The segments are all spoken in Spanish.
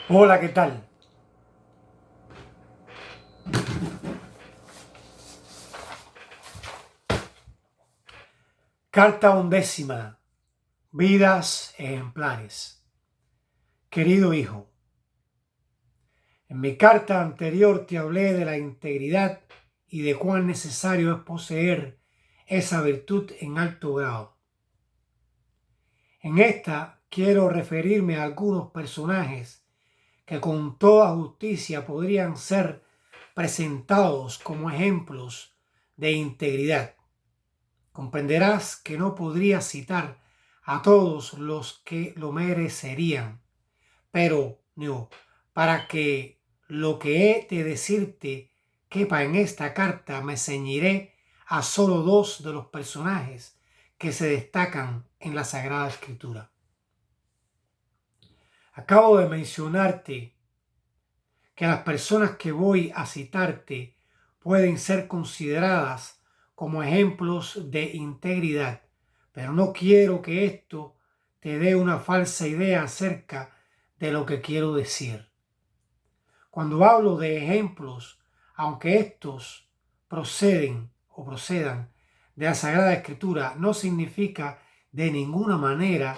Hola, ¿qué tal? Carta 11. Vidas ejemplares. Querido hijo, en mi carta anterior te hablé de la integridad y de cuán necesario es poseer esa virtud en alto grado. En esta quiero referirme a algunos personajes que con toda justicia podrían ser presentados como ejemplos de integridad. Comprenderás que no podría citar a todos los que lo merecerían, pero no, para que lo que he de decirte quepa en esta carta, me ceñiré a solo dos de los personajes que se destacan en la Sagrada Escritura. Acabo de mencionarte que las personas que voy a citarte pueden ser consideradas como ejemplos de integridad, pero no quiero que esto te dé una falsa idea acerca de lo que quiero decir. Cuando hablo de ejemplos, aunque estos procedan de la Sagrada Escritura, no significa de ninguna manera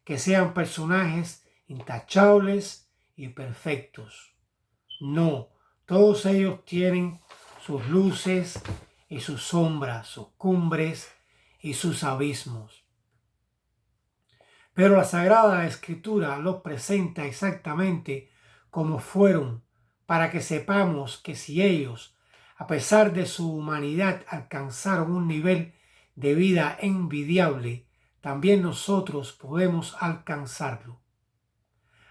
que sean personajes intachables y perfectos. No, todos ellos tienen sus luces y sus sombras, sus cumbres y sus abismos. Pero la Sagrada Escritura los presenta exactamente como fueron, para que sepamos que si ellos, a pesar de su humanidad, alcanzaron un nivel de vida envidiable, también nosotros podemos alcanzarlo.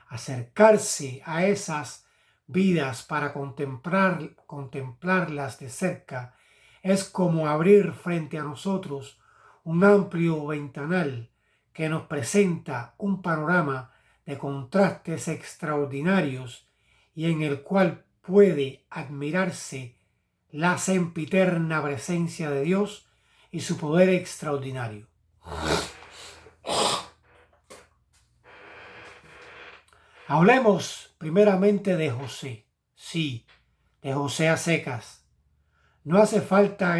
Acercarse a esas vidas para contemplarlas de cerca es como abrir frente a nosotros un amplio ventanal que nos presenta un panorama de contrastes extraordinarios y en el cual puede admirarse la sempiterna presencia de Dios y su poder extraordinario. Hablemos primeramente de José. Sí, de José a secas. No hace falta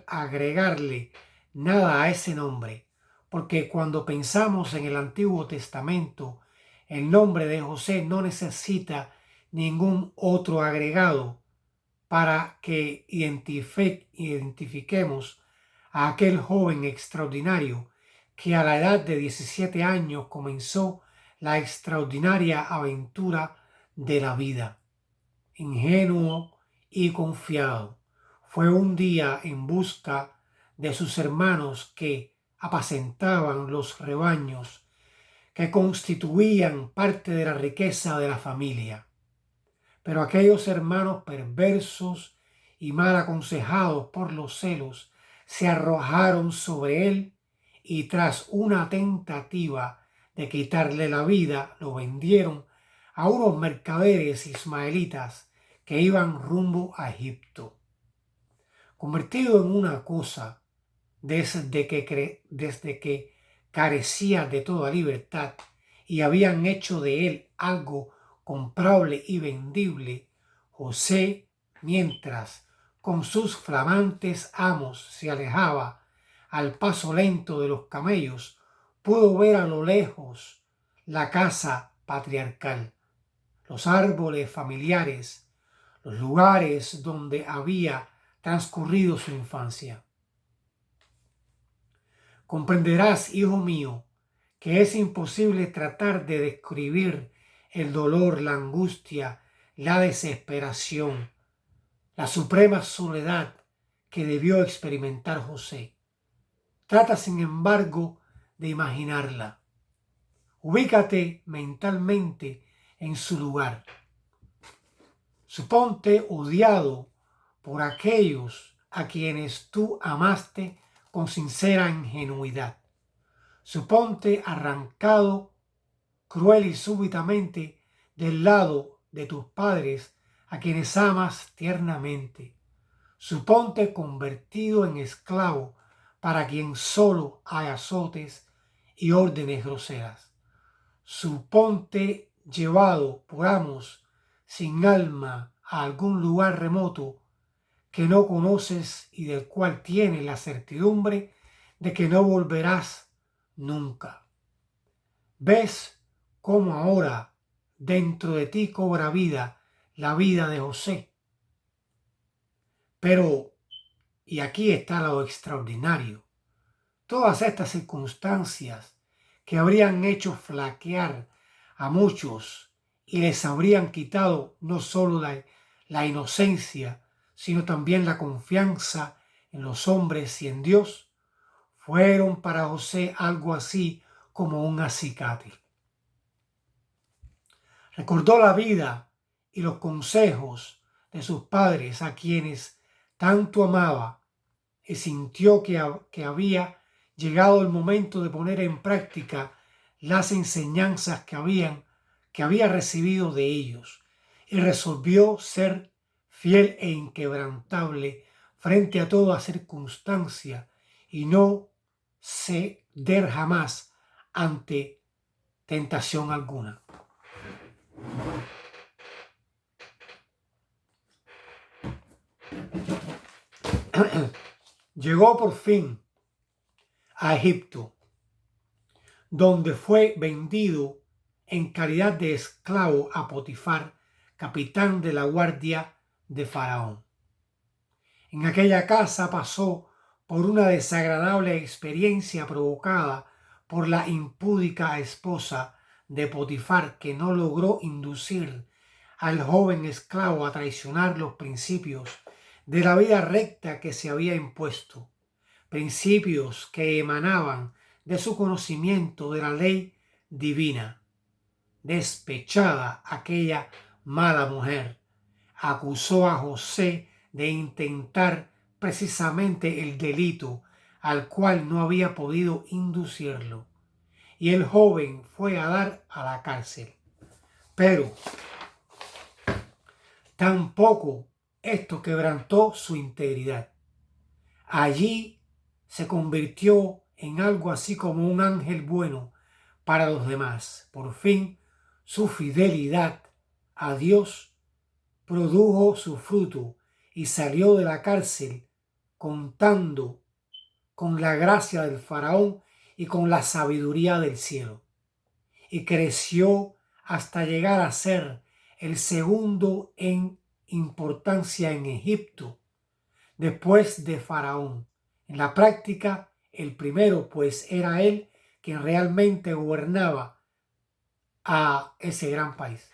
agregarle nada a ese nombre, porque cuando pensamos en el Antiguo Testamento, el nombre de José no necesita ningún otro agregado para que identifiquemos a aquel joven extraordinario que a la edad de 17 años comenzó la extraordinaria aventura de la vida. Ingenuo y confiado, fue un día en busca de sus hermanos que apacentaban los rebaños que constituían parte de la riqueza de la familia. Pero aquellos hermanos perversos y mal aconsejados por los celos se arrojaron sobre él y tras una tentativa de quitarle la vida lo vendieron a unos mercaderes ismaelitas que iban rumbo a Egipto. Convertido en una cosa desde que carecía de toda libertad y habían hecho de él algo comprable y vendible, José, mientras con sus flamantes amos se alejaba al paso lento de los camellos, pudo ver a lo lejos la casa patriarcal, los árboles familiares, los lugares donde había transcurrido su infancia. Comprenderás, hijo mío, que es imposible tratar de describir el dolor, la angustia, la desesperación, la suprema soledad que debió experimentar José. Trata, sin embargo, de imaginarla. Ubícate mentalmente en su lugar. Suponte odiado por aquellos a quienes tú amaste con sincera ingenuidad. Suponte arrancado cruel y súbitamente del lado de tus padres a quienes amas tiernamente. Suponte convertido en esclavo para quien solo hay azotes y órdenes groseras. suponte llevado por amos sin alma a algún lugar remoto que no conoces y del cual tienes la certidumbre de que no volverás nunca. ¿Ves cómo ahora dentro de ti cobra vida la vida de José? Pero, y aquí está lo extraordinario, todas estas circunstancias que habrían hecho flaquear a muchos y les habrían quitado no solo la inocencia, sino también la confianza en los hombres y en Dios, fueron para José algo así como un acicate. Recordó la vida y los consejos de sus padres a quienes tanto amaba y sintió que había llegado el momento de poner en práctica las enseñanzas que había recibido de ellos y resolvió ser fiel e inquebrantable frente a toda circunstancia y no ceder jamás ante tentación alguna. Llegó por fin a Egipto, donde fue vendido en calidad de esclavo a Potifar, capitán de la guardia de Faraón. En aquella casa pasó por una desagradable experiencia provocada por la impúdica esposa de Potifar, que no logró inducir al joven esclavo a traicionar los principios de la vida recta que se había impuesto, principios que emanaban de su conocimiento de la ley divina. Despechada, aquella mala mujer acusó a José de intentar precisamente el delito al cual no había podido inducirlo, y el joven fue a dar a la cárcel. Pero tampoco esto quebrantó su integridad. Allí se convirtió en algo así como un ángel bueno para los demás. Por fin, su fidelidad a Dios produjo su fruto y salió de la cárcel contando con la gracia del faraón y con la sabiduría del cielo. Y creció hasta llegar a ser el segundo en importancia en Egipto, después de Faraón. En la práctica, el primero, pues era él quien realmente gobernaba a ese gran país.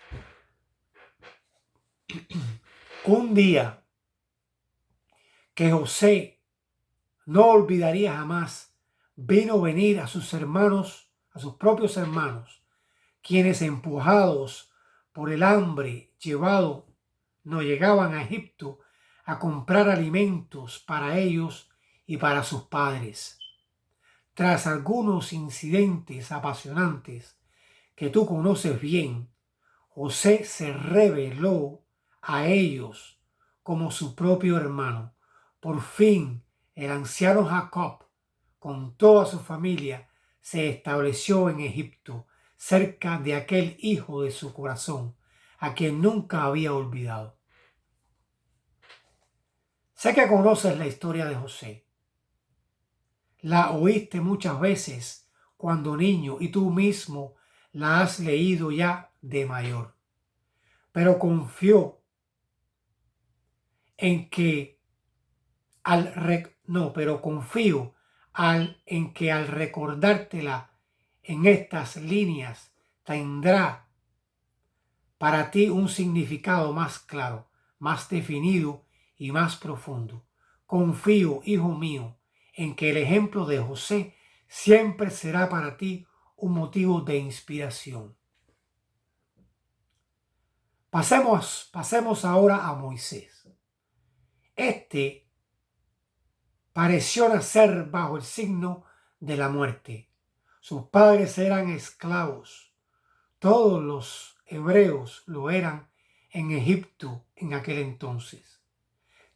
Un día que José no olvidaría jamás, vino venir a sus hermanos, a sus propios hermanos, quienes empujados por el hambre no llegaban a Egipto a comprar alimentos para ellos y para sus padres. Tras algunos incidentes apasionantes que tú conoces bien, José se reveló a ellos como su propio hermano. Por fin, el anciano Jacob, con toda su familia, se estableció en Egipto, cerca de aquel hijo de su corazón, a quien nunca había olvidado. Sé que conoces la historia de José. La oíste muchas veces cuando niño y tú mismo la has leído ya de mayor. Pero confío en que al recordártela en estas líneas tendrá para ti un significado más claro, más definido y más profundo. Confío, hijo mío, en que el ejemplo de José siempre será para ti un motivo de inspiración. Pasemos ahora a Moisés. Este pareció nacer bajo el signo de la muerte. Sus padres eran esclavos. Todos los hebreos lo eran en Egipto en aquel entonces.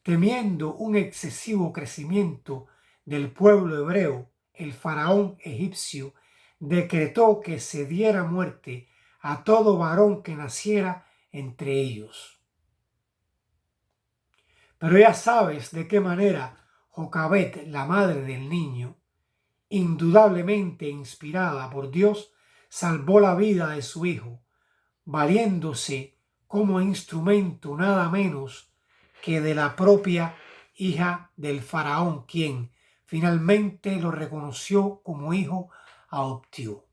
Temiendo un excesivo crecimiento del pueblo hebreo, el faraón egipcio decretó que se diera muerte a todo varón que naciera entre ellos. Pero ya sabes de qué manera Jocabet, la madre del niño, indudablemente inspirada por Dios, salvó la vida de su hijo, valiéndose como instrumento nada menos que de la propia hija del faraón, quien finalmente lo reconoció como hijo adoptivo.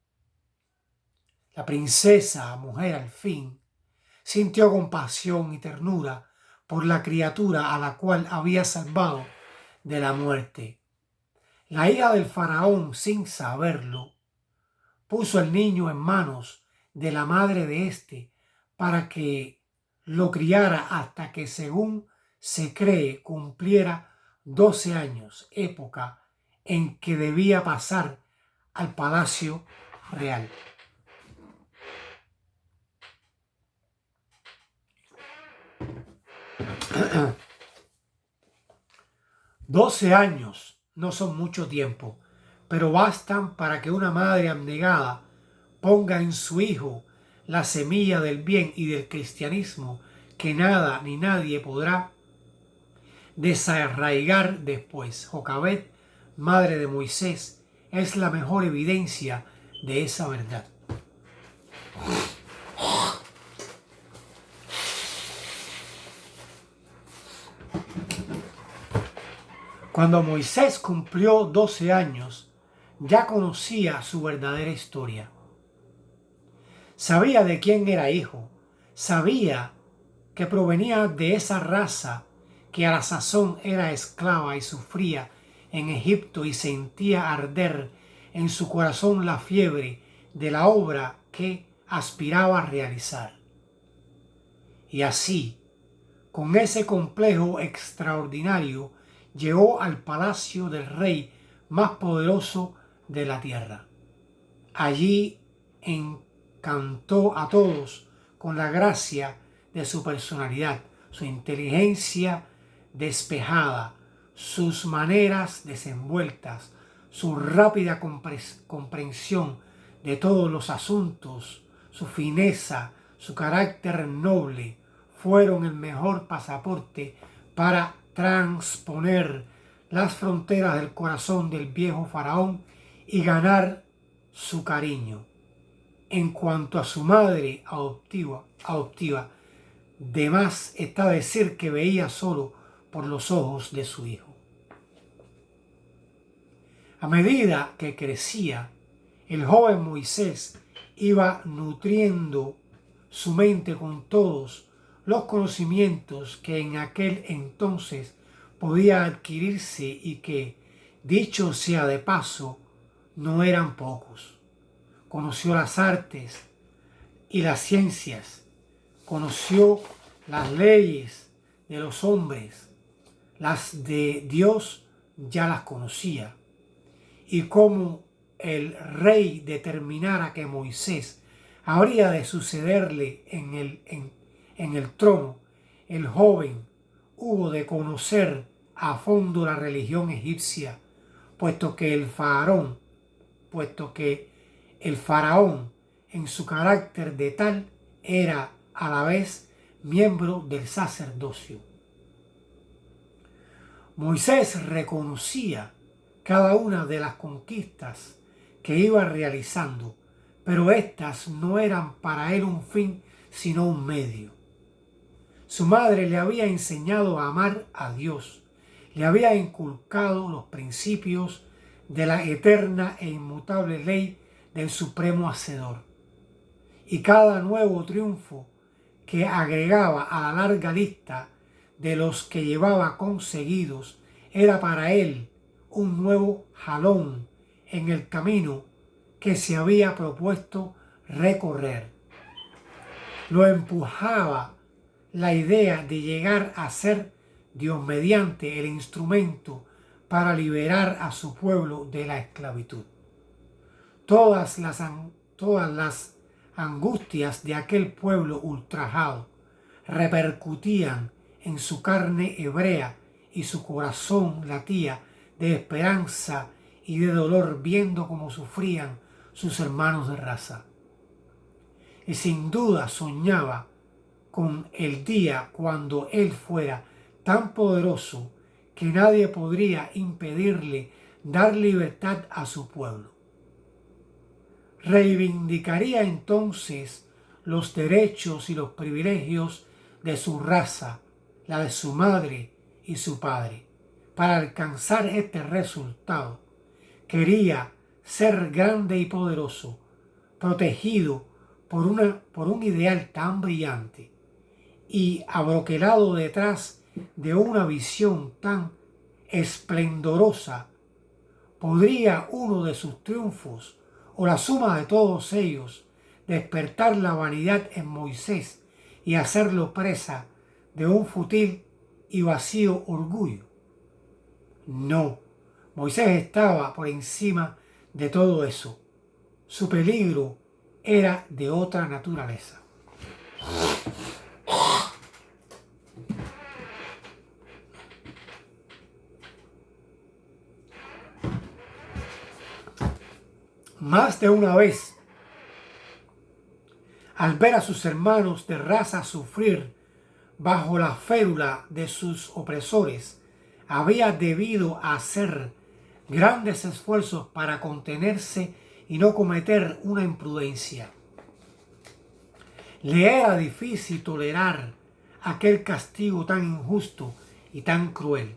La princesa, mujer al fin, sintió compasión y ternura por la criatura a la cual había salvado de la muerte. La hija del faraón, sin saberlo, puso al niño en manos de la madre de éste para que lo criara hasta que, según se cree, cumpliera 12 años, época en que debía pasar al palacio real. Doce años no son mucho tiempo, pero bastan para que una madre abnegada ponga en su hijo la semilla del bien y del cristianismo que nada ni nadie podrá desarraigar después. Jocabet, madre de Moisés, es la mejor evidencia de esa verdad. Cuando Moisés cumplió 12 años, ya conocía su verdadera historia. Sabía de quién era hijo, sabía que provenía de esa raza que a la sazón era esclava y sufría en Egipto, y sentía arder en su corazón la fiebre de la obra que aspiraba a realizar. Y así, con ese complejo extraordinario, llegó al palacio del rey más poderoso de la tierra. Allí encantó a todos con la gracia de su personalidad, su inteligencia despejada, sus maneras desenvueltas, su rápida comprensión de todos los asuntos, su fineza, su carácter noble, fueron el mejor pasaporte para transponer las fronteras del corazón del viejo faraón y ganar su cariño. En cuanto a su madre adoptiva, de más está decir que veía solo por los ojos de su hijo. A medida que crecía, el joven Moisés iba nutriendo su mente con todos los conocimientos que en aquel entonces podía adquirirse y que, dicho sea de paso, no eran pocos. Conoció las artes y las ciencias, conoció las leyes de los hombres, las de Dios ya las conocía. Y como el rey determinara que Moisés habría de sucederle en el trono, el joven hubo de conocer a fondo la religión egipcia, puesto que el faraón en su carácter de tal era a la vez miembro del sacerdocio. Moisés reconocía cada una de las conquistas que iba realizando, pero éstas no eran para él un fin, sino un medio. Su madre le había enseñado a amar a Dios, le había inculcado los principios de la eterna e inmutable ley del Supremo Hacedor. Y cada nuevo triunfo que agregaba a la larga lista de los que llevaba conseguidos era para él un nuevo jalón en el camino que se había propuesto recorrer. Lo empujaba la idea de llegar a ser Dios mediante el instrumento para liberar a su pueblo de la esclavitud. Todas las angustias de aquel pueblo ultrajado repercutían en su carne hebrea y su corazón latía de esperanza y de dolor viendo cómo sufrían sus hermanos de raza. Y sin duda soñaba con el día cuando él fuera tan poderoso que nadie podría impedirle dar libertad a su pueblo. Reivindicaría entonces los derechos y los privilegios de su raza, la de su madre y su padre. Para alcanzar este resultado, quería ser grande y poderoso, protegido por un ideal tan brillante y abroquelado detrás de una visión tan esplendorosa. ¿Podría uno de sus triunfos, o la suma de todos ellos, despertar la vanidad en Moisés y hacerlo presa de un fútil y vacío orgullo? No, Moisés estaba por encima de todo eso. Su peligro era de otra naturaleza. Más de una vez, al ver a sus hermanos de raza sufrir bajo la férula de sus opresores, había debido hacer grandes esfuerzos para contenerse y no cometer una imprudencia. Le era difícil tolerar aquel castigo tan injusto y tan cruel.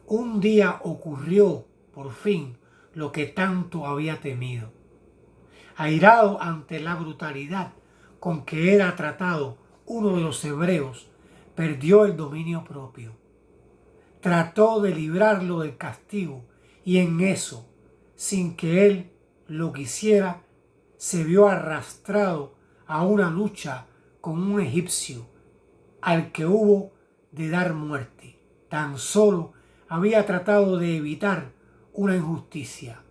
Un día ocurrió, por fin, lo que tanto había temido. Airado ante la brutalidad con que era tratado uno de los hebreos, perdió el dominio propio. Trató de librarlo del castigo y en eso, sin que él lo quisiera, se vio arrastrado a una lucha con un egipcio al que hubo de dar muerte. Tan solo había tratado de evitar una injusticia.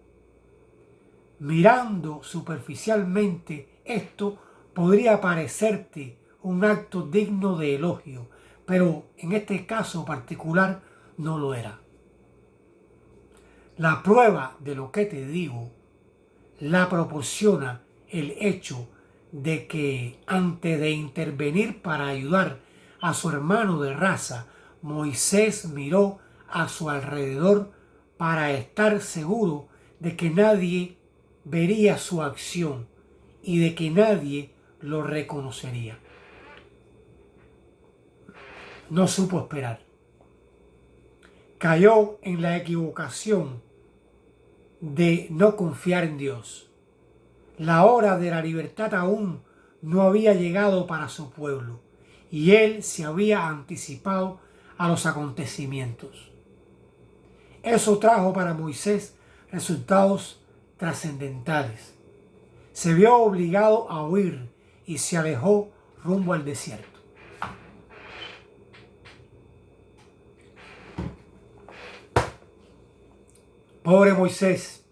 Mirando superficialmente esto, podría parecerte un acto digno de elogio, pero en este caso particular no lo era. La prueba de lo que te digo la proporciona el hecho de que antes de intervenir para ayudar a su hermano de raza, Moisés miró a su alrededor para estar seguro de que nadie vería su acción y de que nadie lo reconocería. No supo esperar. Cayó en la equivocación de no confiar en Dios. La hora de la libertad aún no había llegado para su pueblo y él se había anticipado a los acontecimientos. Eso trajo para Moisés resultados trascendentales. Se vio obligado a huir y se alejó rumbo al desierto. Pobre Moisés,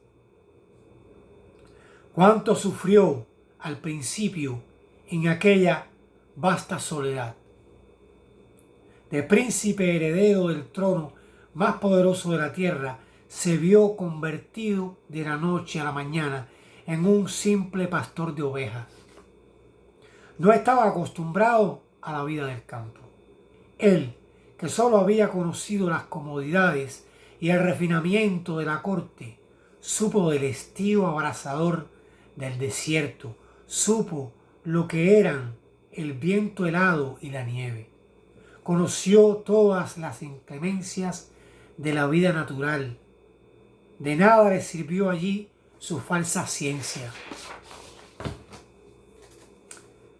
cuánto sufrió al principio en aquella vasta soledad. De príncipe heredero del trono más poderoso de la tierra, se vio convertido de la noche a la mañana en un simple pastor de ovejas. No estaba acostumbrado a la vida del campo. Él, que solo había conocido las comodidades y el refinamiento de la corte, supo del estío abrasador del desierto, supo lo que eran el viento helado y la nieve. Conoció todas las inclemencias de la vida natural. De nada le sirvió allí su falsa ciencia.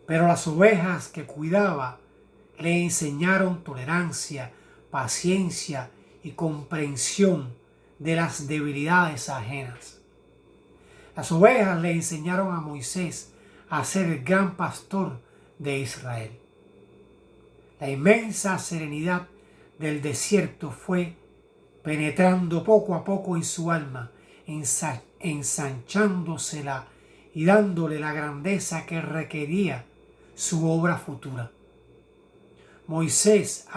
Pero las ovejas que cuidaba le enseñaron tolerancia, paciencia y comprensión de las debilidades ajenas. Las ovejas le enseñaron a Moisés a ser el gran pastor de Israel. La inmensa serenidad del desierto fue penetrando poco a poco en su alma, ensanchándosela y dándole la grandeza que requería su obra futura. Moisés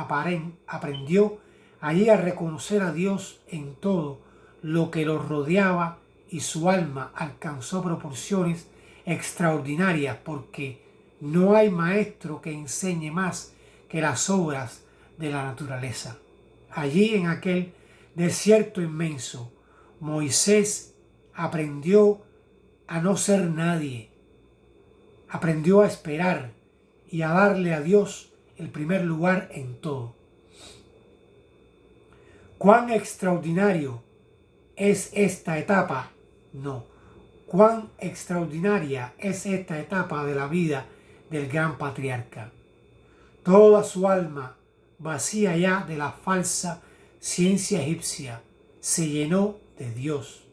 aprendió allí a reconocer a Dios en todo lo que lo rodeaba y su alma alcanzó proporciones extraordinarias porque no hay maestro que enseñe más que las obras de la naturaleza. Allí en aquel desierto inmenso, Moisés aprendió a no ser nadie, aprendió a esperar y a darle a Dios el primer lugar en todo. ¿Cuán extraordinario es esta etapa? No. ¿Cuán extraordinaria es esta etapa de la vida del gran patriarca? Toda su alma, vacía ya de la falsa ciencia egipcia, se llenó de Dios.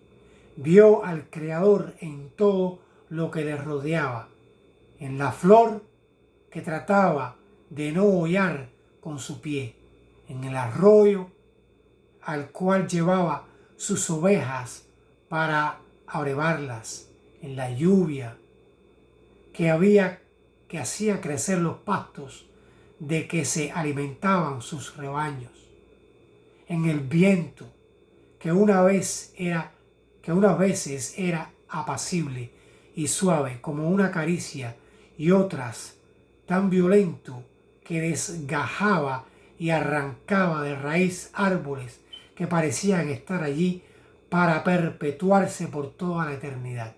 Vio al Creador en todo lo que le rodeaba, en la flor que trataba de no hollar con su pie, en el arroyo al cual llevaba sus ovejas para abrevarlas, en la lluvia que hacía crecer los pastos de que se alimentaban sus rebaños, en el viento que unas veces era apacible y suave como una caricia y otras tan violento que desgajaba y arrancaba de raíz árboles que parecían estar allí para perpetuarse por toda la eternidad.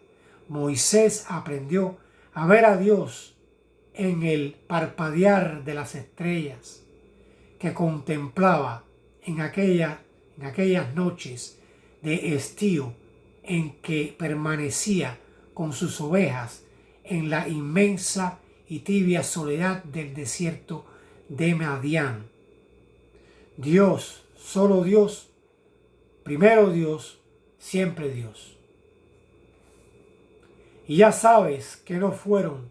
Moisés aprendió a ver a Dios en el parpadear de las estrellas que contemplaba en aquellas noches de estío en que permanecía con sus ovejas en la inmensa y tibia soledad del desierto de Madián. Dios, solo Dios, primero Dios, siempre Dios. Y ya sabes que no fueron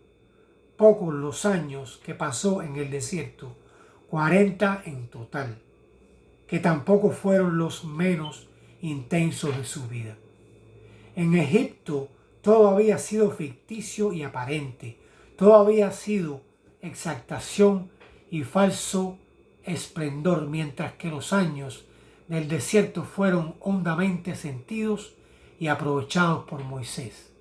pocos los años que pasó en el desierto, 40 en total, que tampoco fueron los menos intensos de su vida. En Egipto todo había sido ficticio y aparente, todo había sido exaltación y falso esplendor, mientras que los años del desierto fueron hondamente sentidos y aprovechados por Moisés.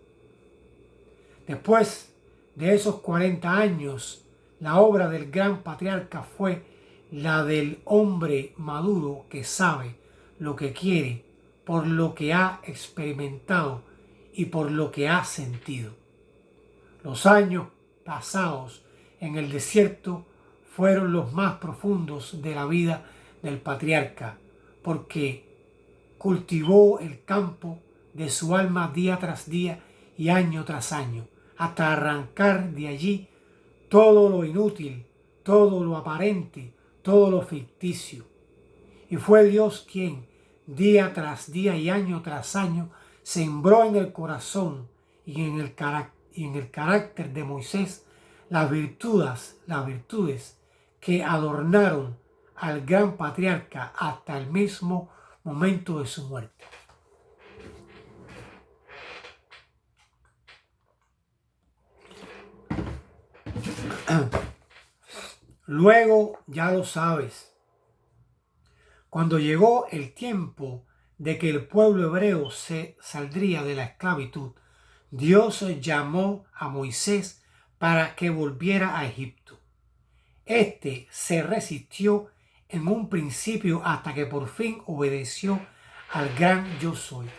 Después de esos 40 años, la obra del gran patriarca fue la del hombre maduro que sabe lo que quiere por lo que ha experimentado y por lo que ha sentido. Los años pasados en el desierto fueron los más profundos de la vida del patriarca, porque cultivó el campo de su alma día tras día y año tras año, hasta arrancar de allí todo lo inútil, todo lo aparente, todo lo ficticio. Y fue Dios quien, día tras día y año tras año, sembró en el corazón y en el carácter de Moisés las virtudes que adornaron al gran patriarca hasta el mismo momento de su muerte. Luego, ya lo sabes, cuando llegó el tiempo de que el pueblo hebreo se saldría de la esclavitud, Dios llamó a Moisés para que volviera a Egipto. Este se resistió en un principio hasta que por fin obedeció al gran Yo Soy.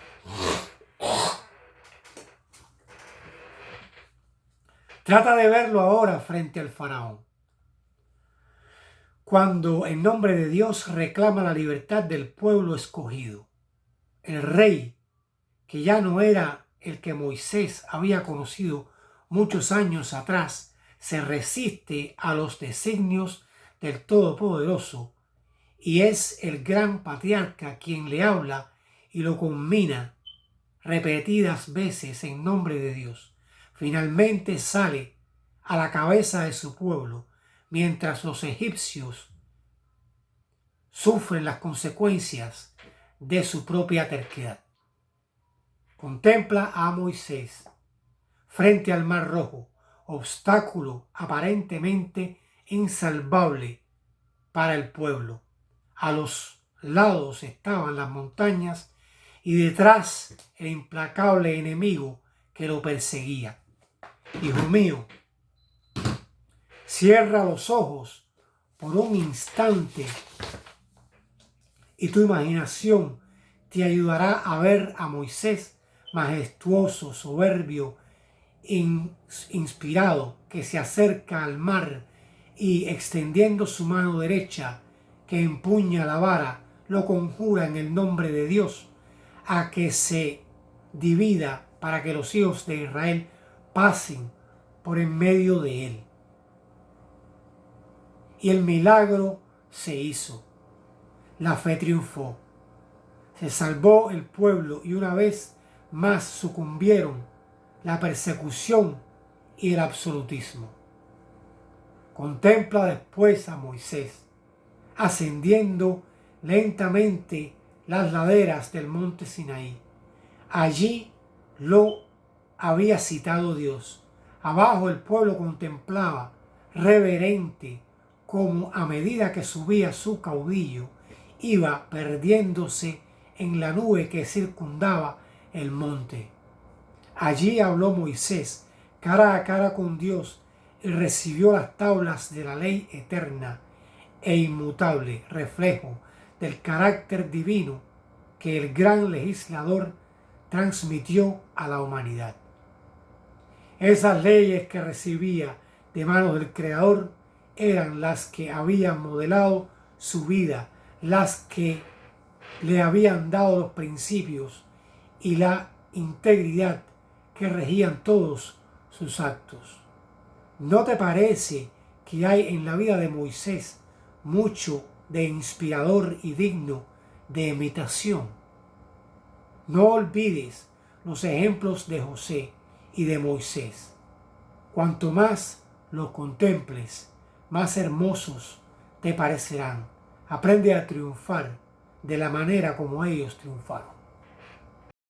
Trata de verlo ahora frente al faraón, cuando en nombre de Dios reclama la libertad del pueblo escogido. El rey, que ya no era el que Moisés había conocido muchos años atrás, se resiste a los designios del Todopoderoso y es el gran patriarca quien le habla y lo conmina repetidas veces en nombre de Dios. Finalmente sale a la cabeza de su pueblo, mientras los egipcios sufren las consecuencias de su propia terquedad. Contempla a Moisés frente al Mar Rojo, obstáculo aparentemente insalvable para el pueblo. A los lados estaban las montañas y detrás el implacable enemigo que lo perseguía. Hijo mío, cierra los ojos por un instante y tu imaginación te ayudará a ver a Moisés majestuoso, soberbio, inspirado, que se acerca al mar y extendiendo su mano derecha que empuña la vara, lo conjura en el nombre de Dios a que se divida para que los hijos de Israel pasen por en medio de él. Y el milagro se hizo. La fe triunfó. Se salvó el pueblo y una vez más sucumbieron la persecución y el absolutismo. Contempla después a Moisés ascendiendo lentamente las laderas del monte Sinaí. Allí lo había citado Dios. Abajo el pueblo contemplaba, reverente, como a medida que subía su caudillo, iba perdiéndose en la nube que circundaba el monte. Allí habló Moisés cara a cara con Dios y recibió las tablas de la ley eterna e inmutable, reflejo del carácter divino que el gran legislador transmitió a la humanidad. Esas leyes que recibía de manos del Creador eran las que habían modelado su vida, las que le habían dado los principios y la integridad que regían todos sus actos. ¿No te parece que hay en la vida de Moisés mucho de inspirador y digno de imitación? No olvides los ejemplos de José y de Moisés. Cuanto más los contemples, más hermosos te parecerán. Aprende a triunfar de la manera como ellos triunfaron.